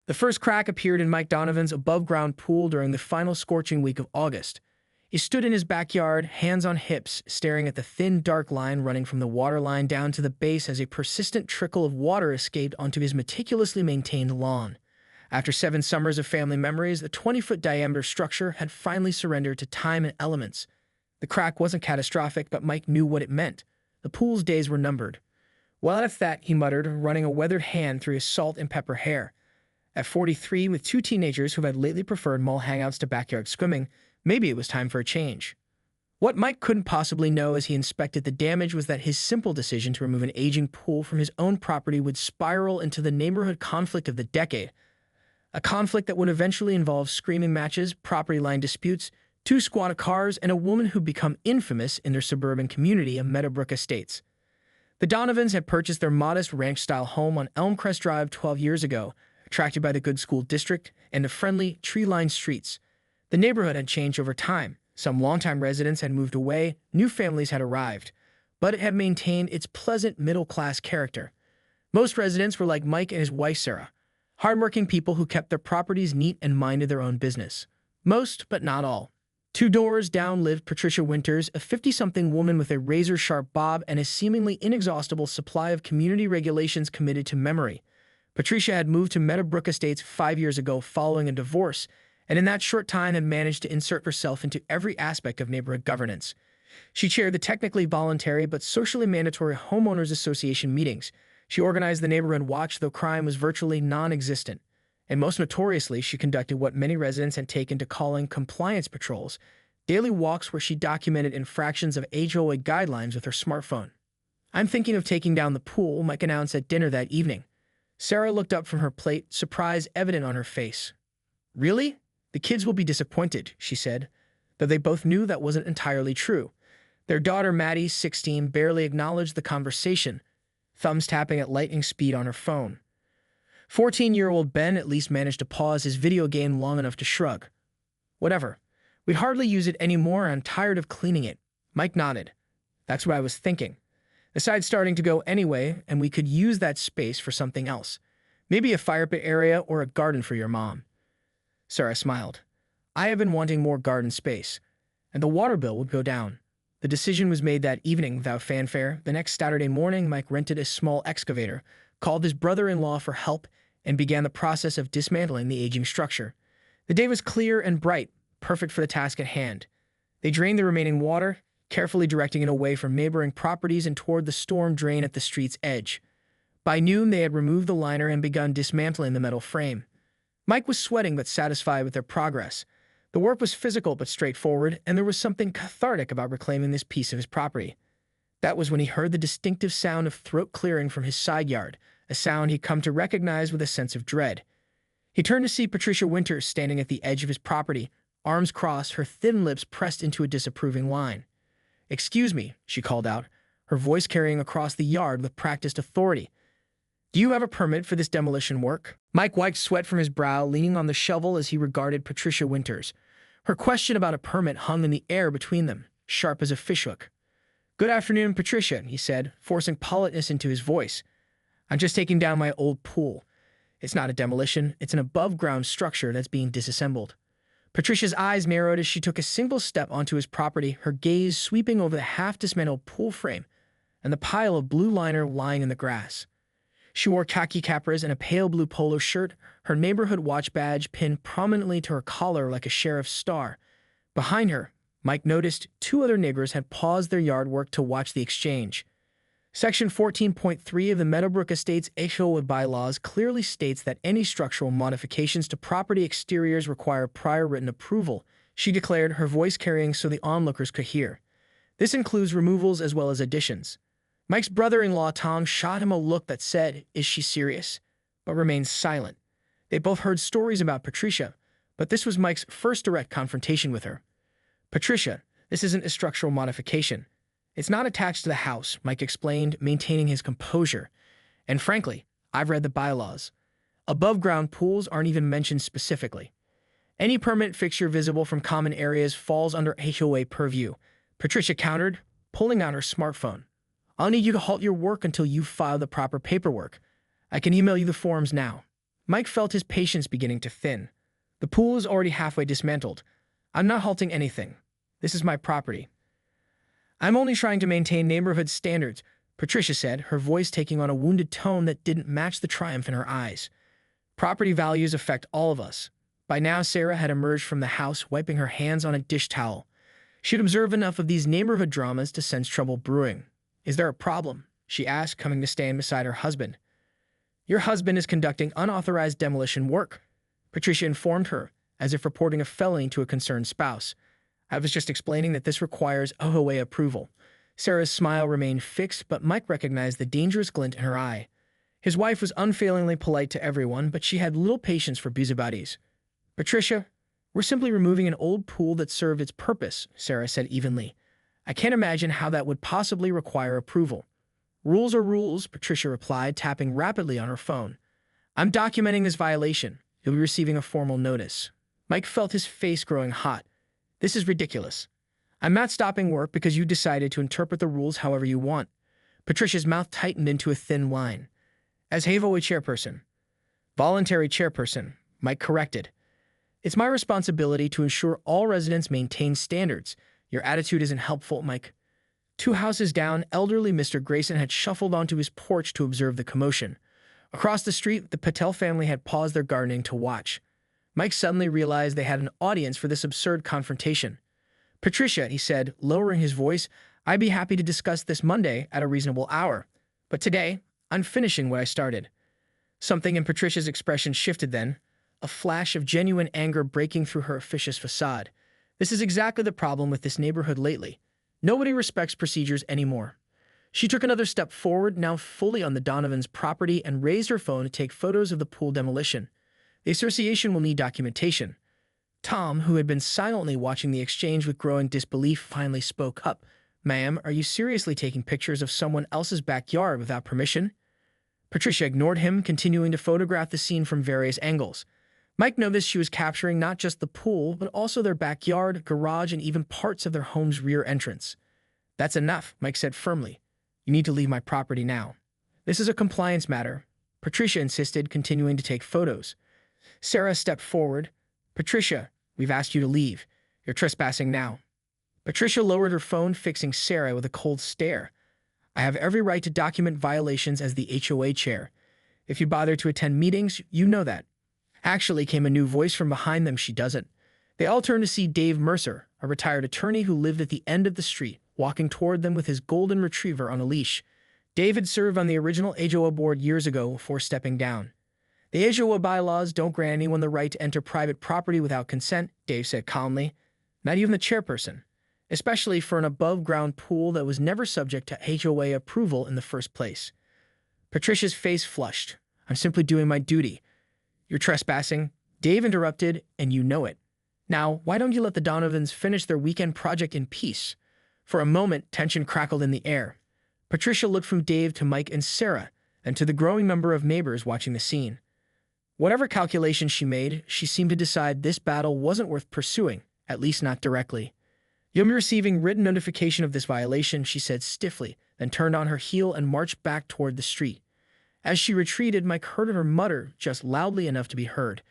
The first crack appeared in Mike Donovan's above-ground pool during the final scorching week of August. He stood in his backyard, hands on hips, staring at the thin, dark line running from the water line down to the base as a persistent trickle of water escaped onto his meticulously maintained lawn. After 7 summers of family memories, the 20-foot diameter structure had finally surrendered to time and elements. The crack wasn't catastrophic, but Mike knew what it meant. The pool's days were numbered. "Well, if that," he muttered, running a weathered hand through his salt and pepper hair. At 43, with 2 teenagers who had lately preferred mall hangouts to backyard swimming, maybe it was time for a change. What Mike couldn't possibly know as he inspected the damage was that his simple decision to remove an aging pool from his own property would spiral into the neighborhood conflict of the decade. A conflict that would eventually involve screaming matches, property line disputes, 2 squad cars, and a woman who'd become infamous in their suburban community of Meadowbrook Estates. The Donovans had purchased their modest ranch-style home on Elmcrest Drive 12 years ago, attracted by the good school district and the friendly, tree-lined streets. The neighborhood had changed over time. Some longtime residents had moved away, new families had arrived, but it had maintained its pleasant middle-class character. Most residents were like Mike and his wife Sarah, hardworking people who kept their properties neat and minded their own business. Most, but not all. 2 doors down lived Patricia Winters, a 50-something woman with a razor-sharp bob and a seemingly inexhaustible supply of community regulations committed to memory. Patricia had moved to Meadowbrook Estates 5 years ago following a divorce, and in that short time had managed to insert herself into every aspect of neighborhood governance. She chaired the technically voluntary but socially mandatory homeowners association meetings. She organized the neighborhood watch, though crime was virtually non-existent. And most notoriously, she conducted what many residents had taken to calling compliance patrols, daily walks where she documented infractions of HOA guidelines with her smartphone. "I'm thinking of taking down the pool," Mike announced at dinner that evening. Sarah looked up from her plate, surprise evident on her face. "Really? The kids will be disappointed," she said, though they both knew that wasn't entirely true. Their daughter Maddie, 16, barely acknowledged the conversation, thumbs tapping at lightning speed on her phone. 14-year-old Ben at least managed to pause his video game long enough to shrug. "Whatever. We hardly use it anymore and I'm tired of cleaning it." Mike nodded. "That's what I was thinking. The side's starting to go anyway, and we could use that space for something else. Maybe a fire pit area or a garden for your mom." Sarah smiled. "I have been wanting more garden space, and the water bill would go down." The decision was made that evening without fanfare. The next Saturday morning, Mike rented a small excavator, called his brother-in-law for help, and began the process of dismantling the aging structure. The day was clear and bright, perfect for the task at hand. They drained the remaining water, carefully directing it away from neighboring properties and toward the storm drain at the street's edge. By noon, they had removed the liner and begun dismantling the metal frame. Mike was sweating but satisfied with their progress. The work was physical but straightforward, and there was something cathartic about reclaiming this piece of his property. That was when he heard the distinctive sound of throat clearing from his side yard, a sound he'd come to recognize with a sense of dread. He turned to see Patricia Winters standing at the edge of his property, arms crossed, her thin lips pressed into a disapproving line. "Excuse me," she called out, her voice carrying across the yard with practiced authority. "Do you have a permit for this demolition work?" Mike wiped sweat from his brow, leaning on the shovel as he regarded Patricia Winters. Her question about a permit hung in the air between them, sharp as a fishhook. "Good afternoon, Patricia," he said, forcing politeness into his voice. "I'm just taking down my old pool. It's not a demolition, it's an above-ground structure that's being disassembled." Patricia's eyes narrowed as she took a single step onto his property, her gaze sweeping over the half-dismantled pool frame and the pile of blue liner lying in the grass. She wore khaki capras and a pale blue polo shirt, her neighborhood watch badge pinned prominently to her collar like a sheriff's star. Behind her, Mike noticed 2 other neighbors had paused their yard work to watch the exchange. Section 14.3 of the Meadowbrook Estates HOA bylaws clearly states that any structural modifications to property exteriors require prior written approval, she declared, her voice carrying so the onlookers could hear. This includes removals as well as additions. Mike's brother-in-law Tom shot him a look that said, "Is she serious?" but remained silent. They both heard stories about Patricia, but this was Mike's first direct confrontation with her. "Patricia, this isn't a structural modification. It's not attached to the house," Mike explained, maintaining his composure. "And frankly, I've read the bylaws. Above-ground pools aren't even mentioned specifically. Any permanent fixture visible from common areas falls under HOA purview," Patricia countered, pulling out her smartphone. "I'll need you to halt your work until you've filed the proper paperwork. I can email you the forms now." Mike felt his patience beginning to thin. The pool is already halfway dismantled. I'm not halting anything. This is my property. I'm only trying to maintain neighborhood standards, Patricia said, her voice taking on a wounded tone that didn't match the triumph in her eyes. Property values affect all of us. By now, Sarah had emerged from the house, wiping her hands on a dish towel. She'd observed enough of these neighborhood dramas to sense trouble brewing. Is there a problem? She asked, coming to stand beside her husband. Your husband is conducting unauthorized demolition work, Patricia informed her, as if reporting a felony to a concerned spouse. I was just explaining that this requires HOA approval. Sarah's smile remained fixed, but Mike recognized the dangerous glint in her eye. His wife was unfailingly polite to everyone, but she had little patience for busybodies. Patricia, we're simply removing an old pool that served its purpose, Sarah said evenly. I can't imagine how that would possibly require approval. Rules are rules, Patricia replied, tapping rapidly on her phone. I'm documenting this violation. You'll be receiving a formal notice. Mike felt his face growing hot. This is ridiculous. I'm not stopping work because you decided to interpret the rules however you want. Patricia's mouth tightened into a thin line. As HOA chairperson. Voluntary chairperson, Mike corrected. It's my responsibility to ensure all residents maintain standards. Your attitude isn't helpful, Mike. 2 houses down, elderly Mr. Grayson had shuffled onto his porch to observe the commotion. Across the street, the Patel family had paused their gardening to watch. Mike suddenly realized they had an audience for this absurd confrontation. Patricia, he said, lowering his voice, I'd be happy to discuss this Monday at a reasonable hour. But today, I'm finishing what I started. Something in Patricia's expression shifted then, a flash of genuine anger breaking through her officious facade. This is exactly the problem with this neighborhood lately. Nobody respects procedures anymore. She took another step forward, now fully on the Donovans' property, and raised her phone to take photos of the pool demolition. The association will need documentation. Tom, who had been silently watching the exchange with growing disbelief, finally spoke up. Ma'am, are you seriously taking pictures of someone else's backyard without permission? Patricia ignored him, continuing to photograph the scene from various angles. Mike noticed she was capturing not just the pool, but also their backyard, garage, and even parts of their home's rear entrance. That's enough, Mike said firmly. You need to leave my property now. This is a compliance matter, Patricia insisted, continuing to take photos. Sarah stepped forward. Patricia, we've asked you to leave. You're trespassing now. Patricia lowered her phone, fixing Sarah with a cold stare. I have every right to document violations as the HOA chair. If you bother to attend meetings, you know that. Actually, came a new voice from behind them. She doesn't. They all turned to see Dave Mercer, a retired attorney who lived at the end of the street, walking toward them with his golden retriever on a leash. Dave had served on the original HOA board years ago before stepping down. The HOA bylaws don't grant anyone the right to enter private property without consent, Dave said calmly. Not even the chairperson, especially for an above-ground pool that was never subject to HOA approval in the first place. Patricia's face flushed. I'm simply doing my duty. You're trespassing, Dave interrupted, and you know it. Now, why don't you let the Donovans finish their weekend project in peace? For a moment, tension crackled in the air. Patricia looked from Dave to Mike and Sarah, and to the growing number of neighbors watching the scene. Whatever calculations she made, she seemed to decide this battle wasn't worth pursuing, at least not directly. You'll be receiving written notification of this violation, she said stiffly, then turned on her heel and marched back toward the street. As she retreated, Mike heard her mutter, just loudly enough to be heard.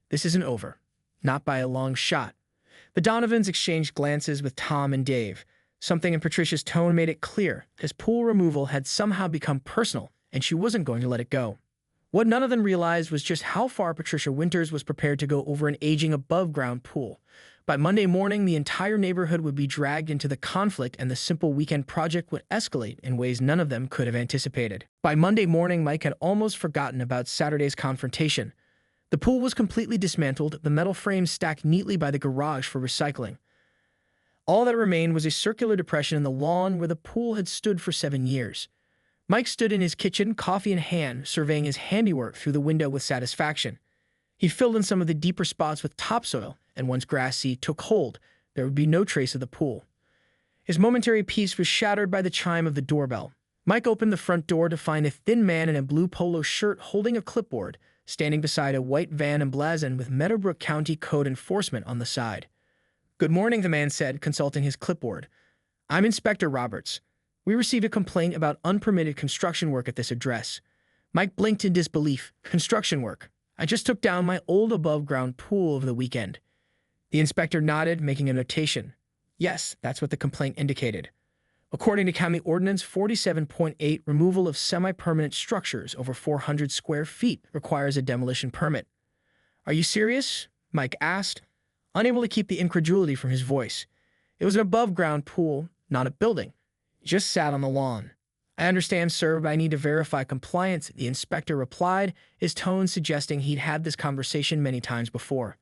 This isn't over. Not by a long shot. The Donovans exchanged glances with Tom and Dave. Something in Patricia's tone made it clear. His pool removal had somehow become personal, and she wasn't going to let it go. What none of them realized was just how far Patricia Winters was prepared to go over an aging above-ground pool. By Monday morning, the entire neighborhood would be dragged into the conflict, and the simple weekend project would escalate in ways none of them could have anticipated. By Monday morning, Mike had almost forgotten about Saturday's confrontation. The pool was completely dismantled, the metal frames stacked neatly by the garage for recycling. All that remained was a circular depression in the lawn where the pool had stood for 7 years. Mike stood in his kitchen, coffee in hand, surveying his handiwork through the window with satisfaction. He filled in some of the deeper spots with topsoil, and once grass seed took hold, there would be no trace of the pool. His momentary peace was shattered by the chime of the doorbell. Mike opened the front door to find a thin man in a blue polo shirt holding a clipboard, standing beside a white van emblazoned with Meadowbrook County Code Enforcement on the side. Good morning, the man said, consulting his clipboard. I'm Inspector Roberts. We received a complaint about unpermitted construction work at this address. Mike blinked in disbelief. Construction work. I just took down my old above-ground pool over the weekend. The inspector nodded, making a notation. Yes, that's what the complaint indicated. According to County Ordinance 47.8, removal of semi-permanent structures over 400 square feet requires a demolition permit. Are you serious? Mike asked, unable to keep the incredulity from his voice. It was an above-ground pool, not a building. It just sat on the lawn. I understand, sir, but I need to verify compliance, the inspector replied, his tone suggesting he'd had this conversation many times before.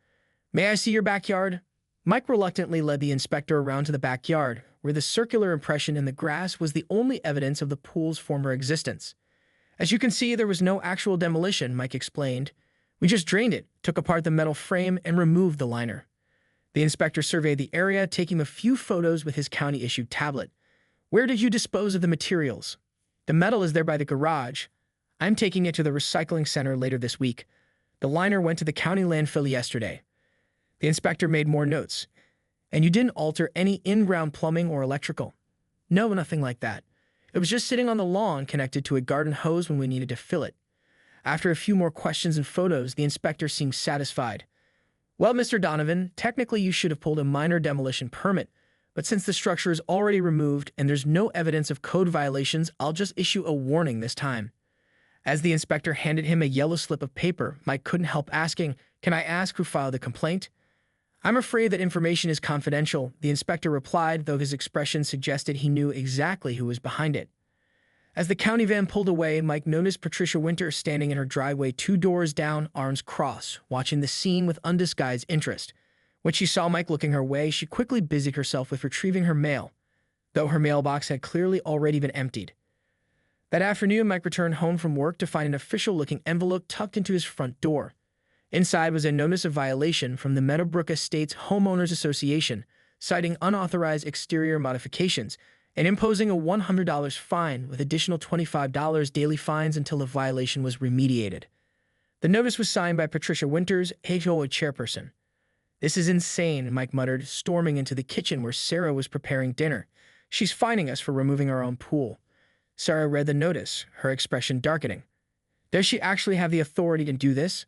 May I see your backyard? Mike reluctantly led the inspector around to the backyard, where the circular impression in the grass was the only evidence of the pool's former existence. As you can see, there was no actual demolition, Mike explained. We just drained it, took apart the metal frame, and removed the liner. The inspector surveyed the area, taking a few photos with his county-issued tablet. Where did you dispose of the materials? The metal is there by the garage. I'm taking it to the recycling center later this week. The liner went to the county landfill yesterday. The inspector made more notes. And you didn't alter any in-ground plumbing or electrical? No, nothing like that. It was just sitting on the lawn connected to a garden hose when we needed to fill it. After a few more questions and photos, the inspector seemed satisfied. Well, Mr. Donovan, technically you should have pulled a minor demolition permit, but since the structure is already removed and there's no evidence of code violations, I'll just issue a warning this time. As the inspector handed him a yellow slip of paper, Mike couldn't help asking, Can I ask who filed the complaint? I'm afraid that information is confidential, the inspector replied, though his expression suggested he knew exactly who was behind it. As the county van pulled away, Mike noticed Patricia Winter standing in her driveway 2 doors down, arms crossed, watching the scene with undisguised interest. When she saw Mike looking her way, she quickly busied herself with retrieving her mail, though her mailbox had clearly already been emptied. That afternoon, Mike returned home from work to find an official-looking envelope tucked into his front door. Inside was a notice of violation from the Meadowbrook Estates Homeowners Association, citing unauthorized exterior modifications and imposing a $100 fine with additional $25 daily fines until the violation was remediated. The notice was signed by Patricia Winters, HOA chairperson. This is insane, Mike muttered, storming into the kitchen where Sarah was preparing dinner. She's fining us for removing our own pool. Sarah read the notice, her expression darkening. Does she actually have the authority to do this?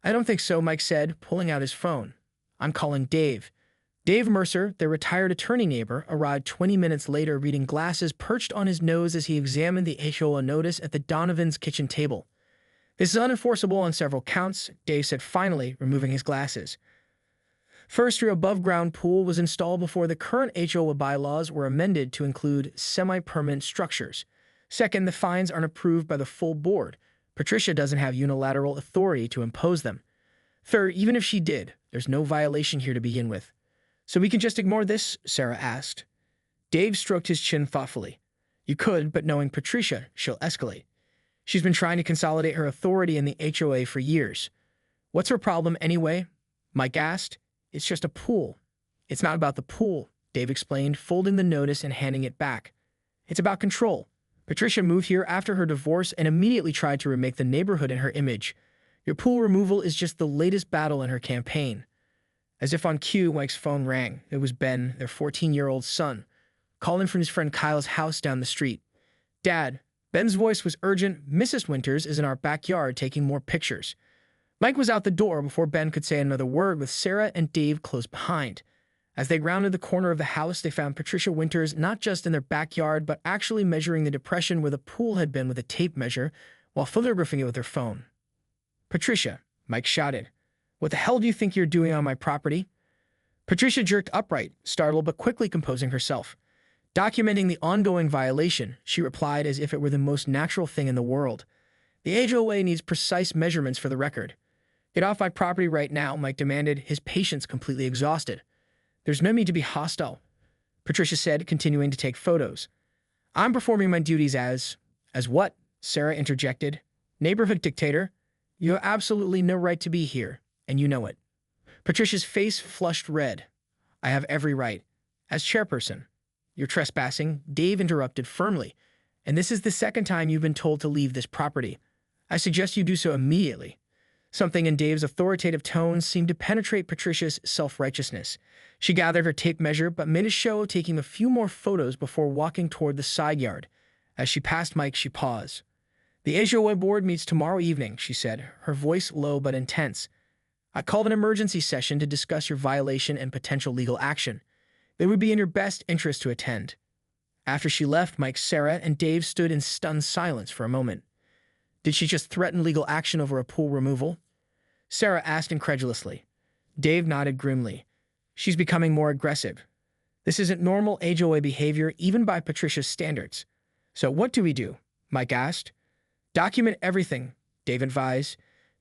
I don't think so, Mike said, pulling out his phone. I'm calling Dave. Dave Mercer, their retired attorney neighbor, arrived 20 minutes later reading glasses perched on his nose as he examined the HOA notice at the Donovans' kitchen table. This is unenforceable on several counts, Dave said finally, removing his glasses. First, your above-ground pool was installed before the current HOA bylaws were amended to include semi-permanent structures. Second, the fines aren't approved by the full board. Patricia doesn't have unilateral authority to impose them. Third, even if she did, there's no violation here to begin with. So we can just ignore this? Sarah asked. Dave stroked his chin thoughtfully. You could, but knowing Patricia, she'll escalate. She's been trying to consolidate her authority in the HOA for years. What's her problem anyway? Mike asked. It's just a pool. It's not about the pool, Dave explained, folding the notice and handing it back. It's about control. Patricia moved here after her divorce and immediately tried to remake the neighborhood in her image. Your pool removal is just the latest battle in her campaign. As if on cue, Mike's phone rang. It was Ben, their 14-year-old son, calling from his friend Kyle's house down the street. Dad, Ben's voice was urgent. Mrs. Winters is in our backyard taking more pictures. Mike was out the door before Ben could say another word, with Sarah and Dave close behind. As they rounded the corner of the house, they found Patricia Winters not just in their backyard, but actually measuring the depression where the pool had been with a tape measure, while photographing it with her phone. Patricia, Mike shouted. What the hell do you think you're doing on my property? Patricia jerked upright, startled but quickly composing herself. Documenting the ongoing violation, she replied as if it were the most natural thing in the world. The HOA needs precise measurements for the record. Get off my property right now, Mike demanded, his patience completely exhausted. There's no need to be hostile, Patricia said, continuing to take photos. I'm performing my duties as what? Sarah interjected. Neighborhood dictator. You have absolutely no right to be here, and you know it. Patricia's face flushed red. I have every right. As chairperson. You're trespassing, Dave interrupted firmly, and this is the second time you've been told to leave this property. I suggest you do so immediately. Something in Dave's authoritative tone seemed to penetrate Patricia's self-righteousness. She gathered her tape measure, but made a show of taking a few more photos before walking toward the side yard. As she passed Mike, she paused. "The HOA board meets tomorrow evening," she said, her voice low but intense. "I called an emergency session to discuss your violation and potential legal action. It would be in your best interest to attend." After she left, Mike, Sarah, and Dave stood in stunned silence for a moment. Did she just threaten legal action over a pool removal? Sarah asked incredulously. Dave nodded grimly. She's becoming more aggressive. This isn't normal HOA behavior, even by Patricia's standards. So what do we do? Mike asked. Document everything, Dave advised.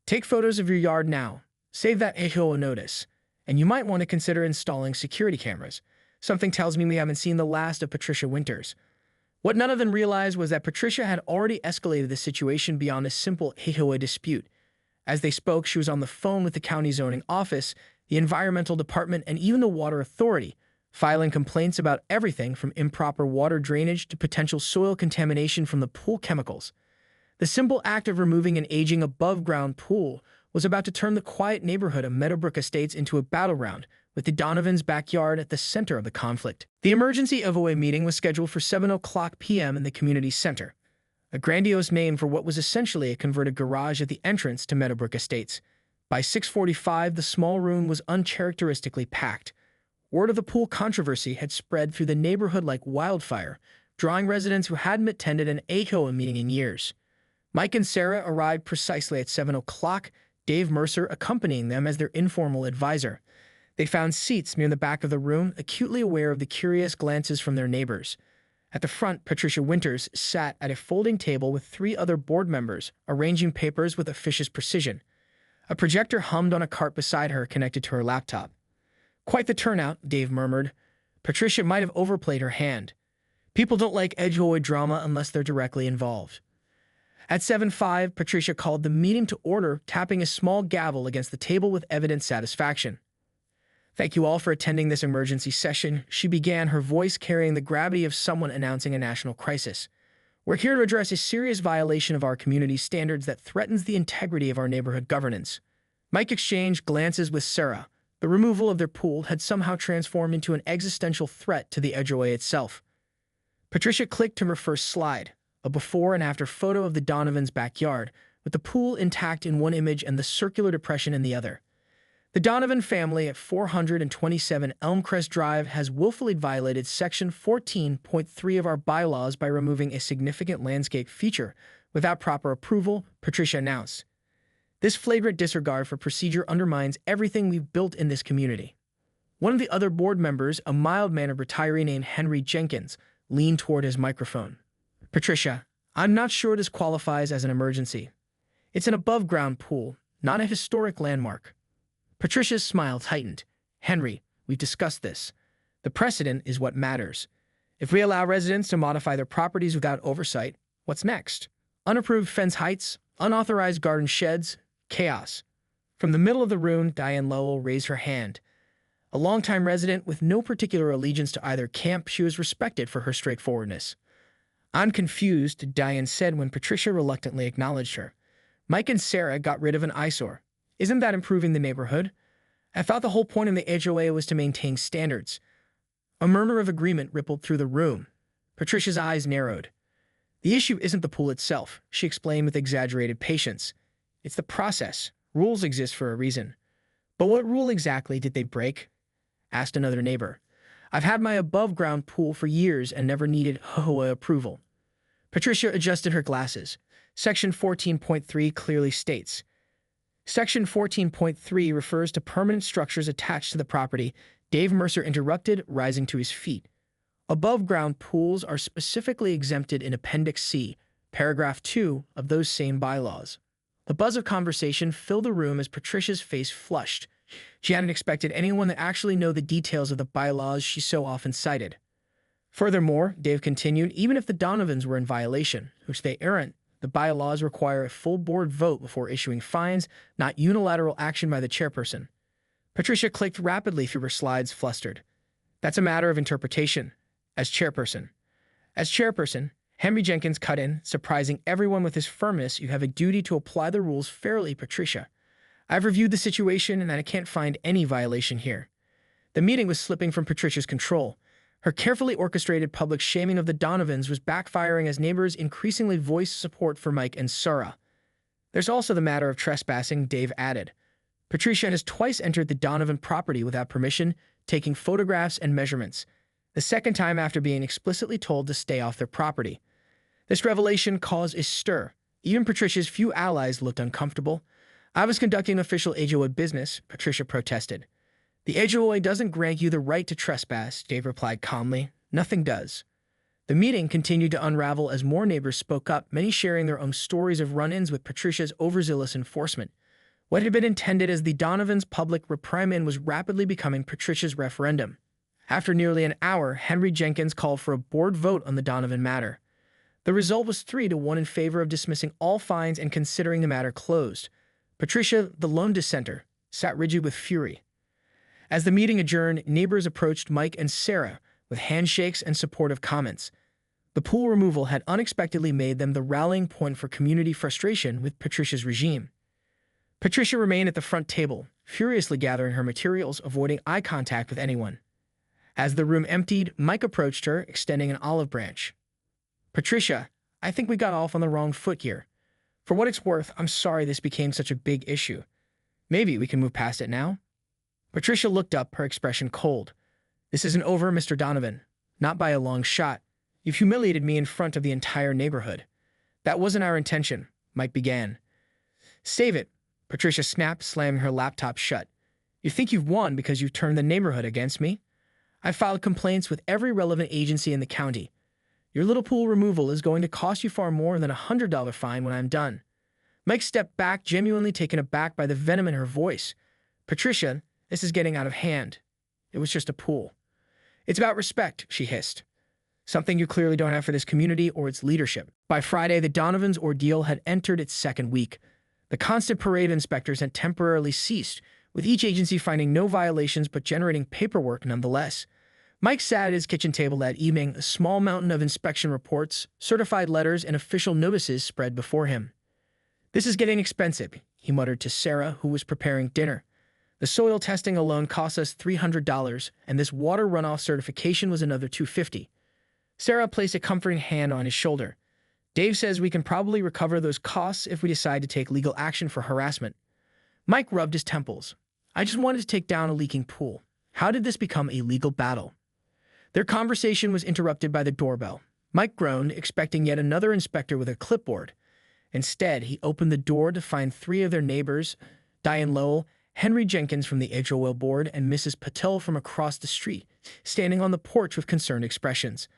Take photos of your yard now. Save that HOA notice. And you might want to consider installing security cameras. Something tells me we haven't seen the last of Patricia Winters. What none of them realized was that Patricia had already escalated the situation beyond a simple HOA dispute. As they spoke, she was on the phone with the county zoning office, the environmental department, and even the water authority, filing complaints about everything from improper water drainage to potential soil contamination from the pool chemicals. The simple act of removing an aging above-ground pool was about to turn the quiet neighborhood of Meadowbrook Estates into a battleground, with the Donovans' backyard at the center of the conflict. The emergency HOA meeting was scheduled for 7:00 p.m. in the community center, a grandiose name for what was essentially a converted garage at the entrance to Meadowbrook Estates. By 6:45, the small room was uncharacteristically packed. Word of the pool controversy had spread through the neighborhood like wildfire, drawing residents who hadn't attended an HOA meeting in years. Mike and Sarah arrived precisely at 7:00, Dave Mercer accompanying them as their informal advisor. They found seats near the back of the room, acutely aware of the curious glances from their neighbors. At the front, Patricia Winters sat at a folding table with 3 other board members, arranging papers with officious precision. A projector hummed on a cart beside her, connected to her laptop. Quite the turnout, Dave murmured. Patricia might have overplayed her hand. People don't like HOA drama unless they're directly involved. At 7:05, Patricia called the meeting to order, tapping a small gavel against the table with evident satisfaction. Thank you all for attending this emergency session, she began, her voice carrying the gravity of someone announcing a national crisis. We're here to address a serious violation of our community standards that threatens the integrity of our neighborhood governance. Mike exchanged glances with Sarah. The removal of their pool had somehow transformed into an existential threat to the HOA itself. Patricia clicked to her first slide, a before and after photo of the Donovans' backyard, with the pool intact in one image and the circular depression in the other. The Donovan family at 427 Elmcrest Drive has willfully violated Section 14.3 of our bylaws by removing a significant landscape feature without proper approval, Patricia announced. This flagrant disregard for procedure undermines everything we've built in this community. One of the other board members, a mild-mannered retiree named Henry Jenkins, leaned toward his microphone. Patricia, I'm not sure this qualifies as an emergency. It's an above-ground pool, not a historic landmark. Patricia's smile tightened. Henry, we've discussed this. The precedent is what matters. If we allow residents to modify their properties without oversight, what's next? Unapproved fence heights, unauthorized garden sheds, chaos. From the middle of the room, Diane Lowell raised her hand. A longtime resident with no particular allegiance to either camp, she was respected for her straightforwardness. I'm confused, Diane said when Patricia reluctantly acknowledged her. Mike and Sarah got rid of an eyesore. Isn't that improving the neighborhood? I thought the whole point of the HOA was to maintain standards. A murmur of agreement rippled through the room. Patricia's eyes narrowed. The issue isn't the pool itself, she explained with exaggerated patience. It's the process. Rules exist for a reason. But what rule exactly did they break? Asked another neighbor. I've had my above-ground pool for years and never needed HOA approval. Patricia adjusted her glasses. Section 14.3 clearly states, Section 14.3 refers to permanent structures attached to the property. Dave Mercer interrupted, rising to his feet. Above-ground pools are specifically exempted in Appendix C, Paragraph 2 of those same bylaws. The buzz of conversation filled the room as Patricia's face flushed. She hadn't expected anyone to actually know the details of the bylaws she so often cited. Furthermore, Dave continued, even if the Donovans were in violation, which they aren't, the bylaws require a full board vote before issuing fines, not unilateral action by the chairperson. Patricia clicked rapidly through her slides, flustered. That's a matter of interpretation. As chairperson, Henry Jenkins cut in, surprising everyone with his firmness. You have a duty to apply the rules fairly, Patricia. I've reviewed the situation and I can't find any violation here. The meeting was slipping from Patricia's control. Her carefully orchestrated public shaming of the Donovans was backfiring as neighbors increasingly voiced support for Mike and Sarah. There's also the matter of trespassing, Dave added. Patricia has twice entered the Donovan property without permission, taking photographs and measurements, the second time after being explicitly told to stay off their property. This revelation caused a stir. Even Patricia's few allies looked uncomfortable. I was conducting official HOA business, Patricia protested. The HOA doesn't grant you the right to trespass, Dave replied calmly. Nothing does. The meeting continued to unravel as more neighbors spoke up, many sharing their own stories of run-ins with Patricia's overzealous enforcement. What had been intended as the Donovans' public reprimand was rapidly becoming Patricia's referendum. After nearly an hour, Henry Jenkins called for a board vote on the Donovan matter. The result was 3-1 in favor of dismissing all fines and considering the matter closed. Patricia, the lone dissenter, sat rigid with fury. As the meeting adjourned, neighbors approached Mike and Sarah with handshakes and supportive comments. The pool removal had unexpectedly made them the rallying point for community frustration with Patricia's regime. Patricia remained at the front table, furiously gathering her materials, avoiding eye contact with anyone. As the room emptied, Mike approached her, extending an olive branch. Patricia, I think we got off on the wrong foot here. For what it's worth, I'm sorry this became such a big issue. Maybe we can move past it now? Patricia looked up, her expression cold. This isn't over, Mr. Donovan. Not by a long shot. You've humiliated me in front of the entire neighborhood. That wasn't our intention, Mike began. Save it, Patricia snapped, slamming her laptop shut. You think you've won because you've turned the neighborhood against me? I filed complaints with every relevant agency in the county. Your little pool removal is going to cost you far more than a $100 fine when I'm done. Mike stepped back, genuinely taken aback by the venom in her voice. Patricia, this is getting out of hand. It was just a pool. It's about respect, she hissed. Something you clearly don't have for this community or its leadership. By Friday, the Donovans' ordeal had entered its second week. The constant parade of inspectors had temporarily ceased, with each agency finding no violations but generating paperwork nonetheless. Mike sat at his kitchen table that evening, a small mountain of inspection reports, certified letters, and official notices spread before him. This is getting expensive, he muttered to Sarah, who was preparing dinner. The soil testing alone cost us $300, and this water runoff certification was another $250. Sarah placed a comforting hand on his shoulder. Dave says we can probably recover those costs if we decide to take legal action for harassment. Mike rubbed his temples. I just wanted to take down a leaking pool. How did this become a legal battle? Their conversation was interrupted by the doorbell. Mike groaned, expecting yet another inspector with a clipboard. Instead, he opened the door to find 3 of their neighbors, Diane Lowell, Henry Jenkins from the HOA board, and Mrs. Patel from across the street, standing on the porch with concerned expressions.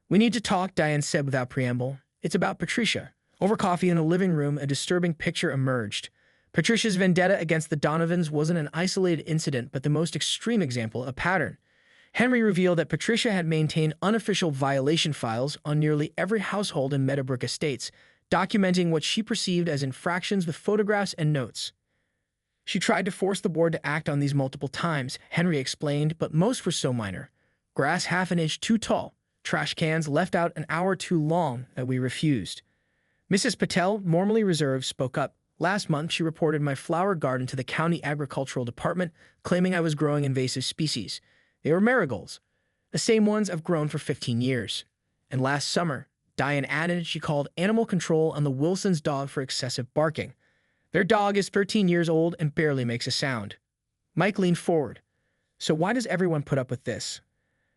We need to talk, Diane said without preamble. It's about Patricia. Over coffee in the living room, a disturbing picture emerged. Patricia's vendetta against the Donovans wasn't an isolated incident, but the most extreme example, a pattern. Henry revealed that Patricia had maintained unofficial violation files on nearly every household in Meadowbrook Estates, documenting what she perceived as infractions with photographs and notes. She tried to force the board to act on these multiple times, Henry explained, but most were so minor. Grass half an inch too tall, trash cans left out an hour too long that we refused. Mrs. Patel, normally reserved, spoke up. Last month, she reported my flower garden to the county agricultural department, claiming I was growing invasive species. They were marigolds, the same ones I've grown for 15 years. And last summer, Diane added she called animal control on the Wilsons' dog for excessive barking. Their dog is 13 years old and barely makes a sound. Mike leaned forward. So why does everyone put up with this?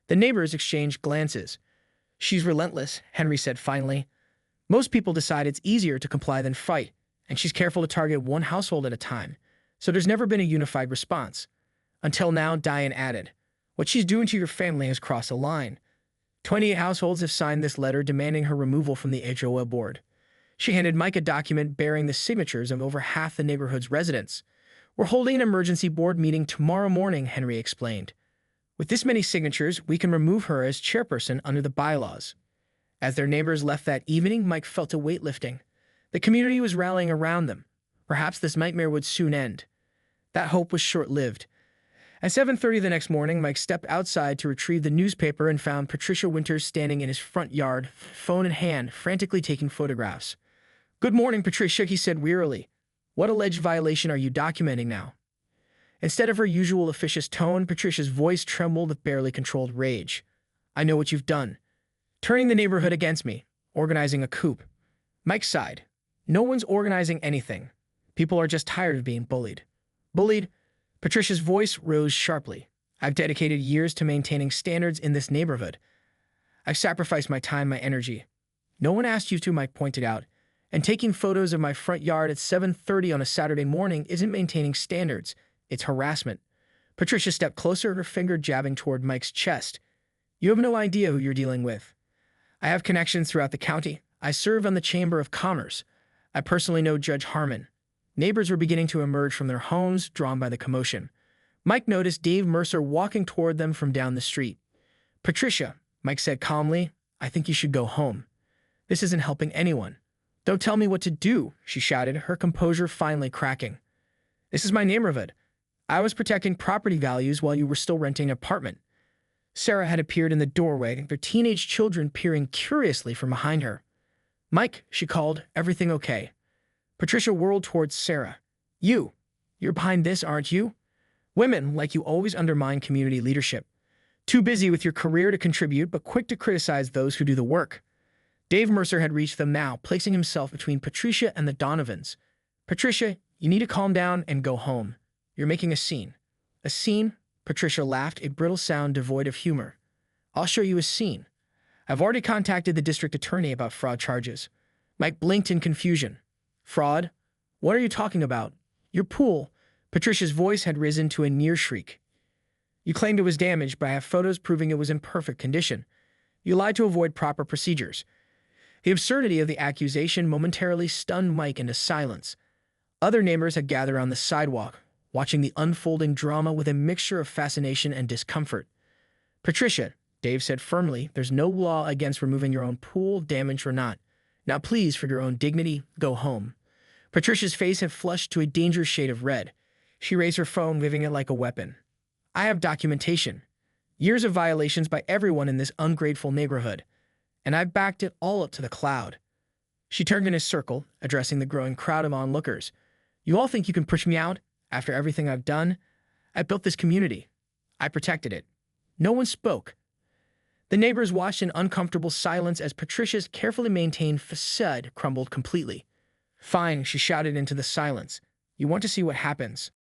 The neighbors exchanged glances. She's relentless, Henry said finally. Most people decide it's easier to comply than fight, and she's careful to target one household at a time, so there's never been a unified response. Until now, Diane added, what she's doing to your family has crossed a line. 28 households have signed this letter demanding her removal from the HOA board. She handed Mike a document bearing the signatures of over half the neighborhood's residents. We're holding an emergency board meeting tomorrow morning, Henry explained. With this many signatures, we can remove her as chairperson under the bylaws. As their neighbors left that evening, Mike felt a weight lifting. The community was rallying around them. Perhaps this nightmare would soon end. That hope was short-lived. At 7:30 the next morning, Mike stepped outside to retrieve the newspaper and found Patricia Winters standing in his front yard, phone in hand, frantically taking photographs. Good morning, Patricia, he said wearily. What alleged violation are you documenting now? Instead of her usual officious tone, Patricia's voice trembled with barely controlled rage. I know what you've done. Turning the neighborhood against me, organizing a coup. Mike sighed. No one's organizing anything. People are just tired of being bullied. Bullied? Patricia's voice rose sharply. I've dedicated years to maintaining standards in this neighborhood. I've sacrificed my time, my energy. No one asked you to, Mike pointed out. And taking photos of my front yard at 7:30 on a Saturday morning isn't maintaining standards. It's harassment. Patricia stepped closer, her finger jabbing toward Mike's chest. You have no idea who you're dealing with. I have connections throughout the county. I serve on the Chamber of Commerce. I personally know Judge Harmon. Neighbors were beginning to emerge from their homes, drawn by the commotion. Mike noticed Dave Mercer walking toward them from down the street. Patricia, Mike said calmly, I think you should go home. This isn't helping anyone. Don't tell me what to do, she shouted, her composure finally cracking. This is my neighborhood. I was protecting property values while you were still renting an apartment. Sarah had appeared in the doorway, their teenage children peering curiously from behind her. Mike, she called, everything okay? Patricia whirled towards Sarah. You're behind this, aren't you? Women, like you, always undermine community leadership. Too busy with your career to contribute, but quick to criticize those who do the work. Dave Mercer had reached them now, placing himself between Patricia and the Donovans. Patricia, you need to calm down and go home. You're making a scene. A scene? Patricia laughed, a brittle sound devoid of humor. I'll show you a scene. I've already contacted the district attorney about fraud charges. Mike blinked in confusion. Fraud? What are you talking about? Your pool. Patricia's voice had risen to a near shriek. You claimed it was damaged, but I have photos proving it was in perfect condition. You lied to avoid proper procedures. The absurdity of the accusation momentarily stunned Mike into silence. Other neighbors had gathered on the sidewalk, watching the unfolding drama with a mixture of fascination and discomfort. Patricia, Dave said firmly, there's no law against removing your own pool, damaged or not. Now please, for your own dignity, go home. Patricia's face had flushed to a dangerous shade of red. She raised her phone, waving it like a weapon. I have documentation. Years of violations by everyone in this ungrateful neighborhood. And I've backed it all up to the cloud. She turned in a circle, addressing the growing crowd of onlookers. You all think you can push me out? After everything I've done? I built this community. I protected it. No one spoke. The neighbors watched in uncomfortable silence as Patricia's carefully maintained facade crumbled completely. Fine, she shouted into the silence. You want to see what happens?